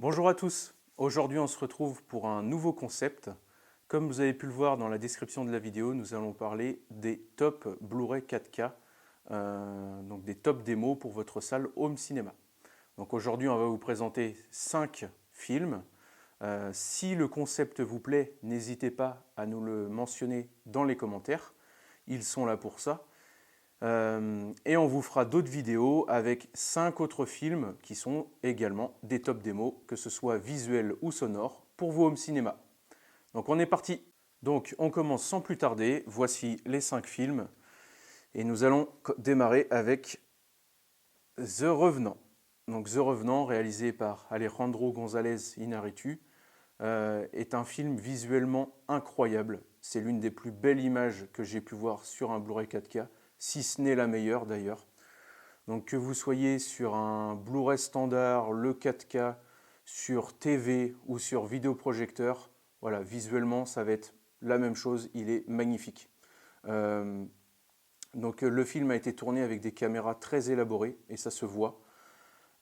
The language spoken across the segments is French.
Bonjour à tous, aujourd'hui on se retrouve pour un nouveau concept. Comme vous avez pu le voir dans la description de la vidéo, nous allons parler des top Blu-ray 4K, donc des top démos pour votre salle home cinéma. Donc aujourd'hui on va vous présenter 5 films. Si le concept vous plaît, n'hésitez pas à nous le mentionner dans les commentaires, ils sont là pour ça. Et on vous fera d'autres vidéos avec 5 autres films qui sont également des top démos, que ce soit visuel ou sonore, pour vos home cinéma. Donc on est parti. Donc on commence sans plus tarder, voici les 5 films, et nous allons démarrer avec The Revenant. Donc The Revenant, réalisé par Alejandro González Iñárritu, est un film visuellement incroyable. C'est l'une des plus belles images que j'ai pu voir sur un Blu-ray 4K, si ce n'est la meilleure d'ailleurs. Donc que vous soyez sur un Blu-ray standard, le 4K, sur TV ou sur vidéoprojecteur, voilà, visuellement ça va être la même chose, il est magnifique. Donc le film a été tourné avec des caméras très élaborées et ça se voit.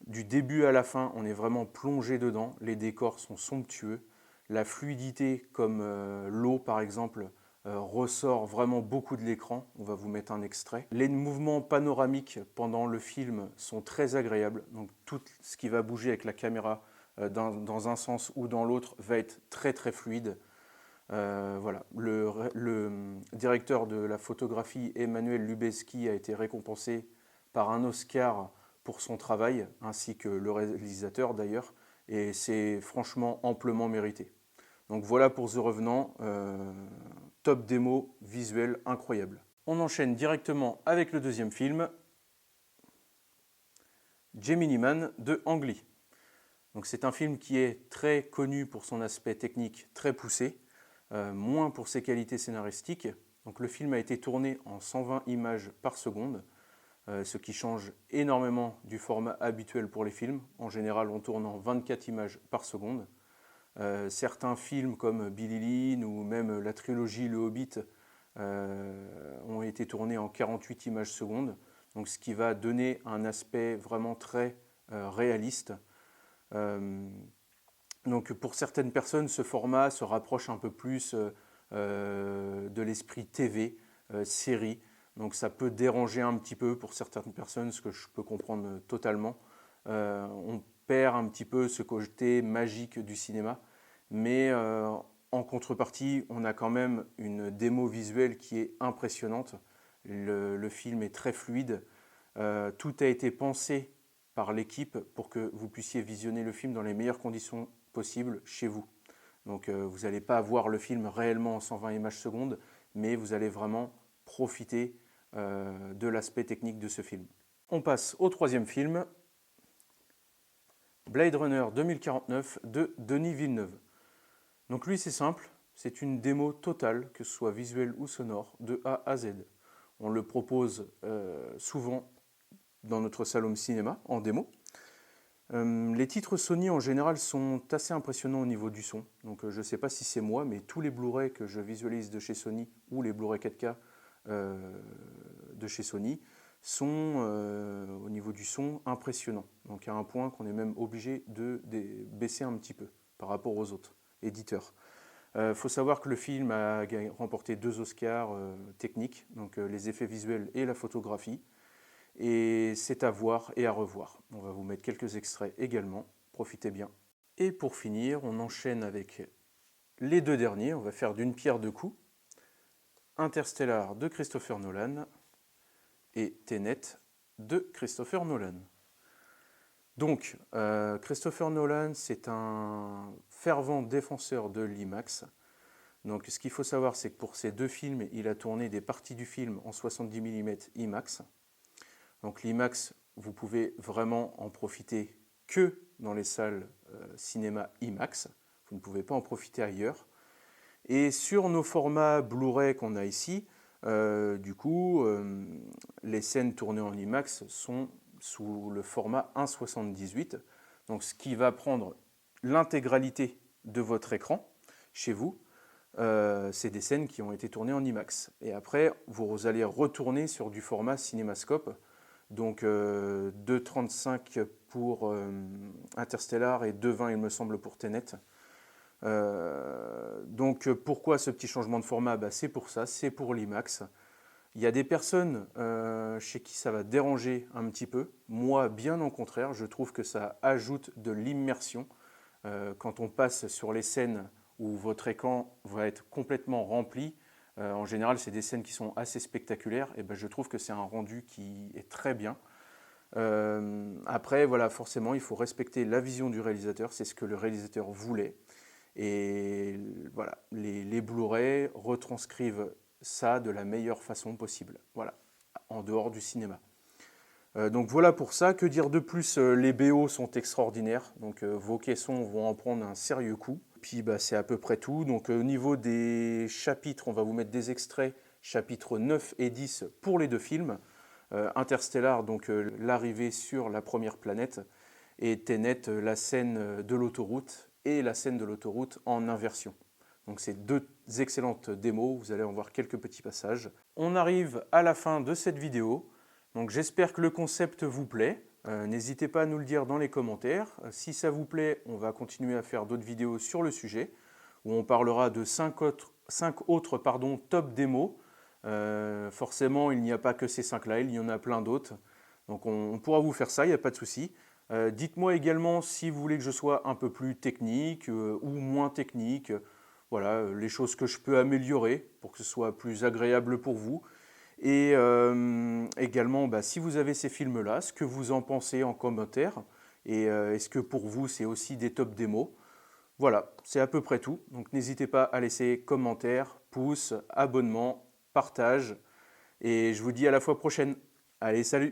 Du début à la fin, on est vraiment plongé dedans, les décors sont somptueux. La fluidité, comme l'eau par exemple, ressort vraiment beaucoup de l'écran. On va vous mettre un extrait. Les mouvements panoramiques pendant le film sont très agréables. Donc tout ce qui va bouger avec la caméra dans un sens ou dans l'autre va être très très fluide. Voilà. Le directeur de la photographie, Emmanuel Lubezki, a été récompensé par un Oscar pour son travail, ainsi que le réalisateur d'ailleurs, et c'est franchement amplement mérité. Donc voilà pour The Revenant, top démo, visuel incroyable. On enchaîne directement avec le deuxième film, Gemini Man de Ang Lee. Donc c'est un film qui est très connu pour son aspect technique très poussé, moins pour ses qualités scénaristiques. Donc le film a été tourné en 120 images par seconde, ce qui change énormément du format habituel pour les films. En général, on tourne en 24 images par seconde. Certains films comme Billy Lynn ou même la trilogie Le Hobbit ont été tournés en 48 images secondes, donc ce qui va donner un aspect vraiment très réaliste. Donc pour certaines personnes, ce format se rapproche un peu plus de l'esprit TV, série. Donc ça peut déranger un petit peu pour certaines personnes, ce que je peux comprendre totalement. On perd un petit peu ce côté magique du cinéma, mais en contrepartie, on a quand même une démo visuelle qui est impressionnante. Le film est très fluide. Tout a été pensé par l'équipe pour que vous puissiez visionner le film dans les meilleures conditions possibles chez vous. Donc vous n'allez pas voir le film réellement en 120 images secondes, mais vous allez vraiment profiter de l'aspect technique de ce film. On passe au troisième film, Blade Runner 2049 de Denis Villeneuve. Donc lui c'est simple, c'est une démo totale, que ce soit visuelle ou sonore, de A à Z. On le propose souvent dans notre salon de cinéma en démo. Les titres Sony en général sont assez impressionnants au niveau du son. Donc je ne sais pas si c'est moi, mais tous les Blu-ray que je visualise de chez Sony ou les Blu-ray 4K de chez Sony sont au niveau du son impressionnants. Donc à un point qu'on est même obligé de baisser un petit peu par rapport aux autres éditeurs. Faut savoir que le film a remporté 2 Oscars techniques, donc les effets visuels et la photographie. Et c'est à voir et à revoir. On va vous mettre quelques extraits également, profitez bien. Et pour finir, on enchaîne avec les 2 derniers, on va faire d'une pierre 2 coups. Interstellar de Christopher Nolan et Tenet de Christopher Nolan. Donc, Christopher Nolan, c'est un fervent défenseur de l'IMAX. Donc, ce qu'il faut savoir, c'est que pour ces 2 films, il a tourné des parties du film en 70 mm IMAX. Donc l'IMAX, vous pouvez vraiment en profiter que dans les salles cinéma IMAX. Vous ne pouvez pas en profiter ailleurs. Et sur nos formats Blu-ray qu'on a ici, du coup, les scènes tournées en IMAX sont sous le format 1,78. Donc ce qui va prendre l'intégralité de votre écran chez vous. C'est des scènes qui ont été tournées en IMAX. Et après, vous allez retourner sur du format CinemaScope. Donc 2,35 pour Interstellar et 2,20 il me semble pour Tenet. Donc pourquoi ce petit changement de format? C'est pour ça, c'est pour l'IMAX. Il y a des personnes chez qui ça va déranger un petit peu. Moi, bien au contraire, je trouve que ça ajoute de l'immersion. Quand on passe sur les scènes où votre écran va être complètement rempli, en général, c'est des scènes qui sont assez spectaculaires, et je trouve que c'est un rendu qui est très bien. Après, voilà, forcément, il faut respecter la vision du réalisateur, c'est ce que le réalisateur voulait. Et voilà, les Blu-ray retranscrivent ça de la meilleure façon possible, voilà, en dehors du cinéma. Donc voilà pour ça, que dire de plus, les BO sont extraordinaires, donc vos caissons vont en prendre un sérieux coup. Puis c'est à peu près tout, donc au niveau des chapitres, on va vous mettre des extraits, chapitres 9 et 10 pour les deux films. Interstellar, donc l'arrivée sur la première planète, et Tenet, la scène de l'autoroute, et la scène de l'autoroute en inversion. Donc c'est deux excellentes démos, vous allez en voir quelques petits passages. On arrive à la fin de cette vidéo, donc j'espère que le concept vous plaît. N'hésitez pas à nous le dire dans les commentaires. Si ça vous plaît, on va continuer à faire d'autres vidéos sur le sujet, où on parlera de 5 autres top démos. Forcément, il n'y a pas que ces 5-là, il y en a plein d'autres. Donc on pourra vous faire ça, il n'y a pas de souci. Dites-moi également si vous voulez que je sois un peu plus technique ou moins technique. Voilà, les choses que je peux améliorer pour que ce soit plus agréable pour vous. Et également, si vous avez ces films-là, ce que vous en pensez en commentaire. Et est-ce que pour vous, c'est aussi des top démos? Voilà, c'est à peu près tout. Donc n'hésitez pas à laisser commentaires, pouces, abonnement, partage. Et je vous dis à la fois prochaine. Allez, salut!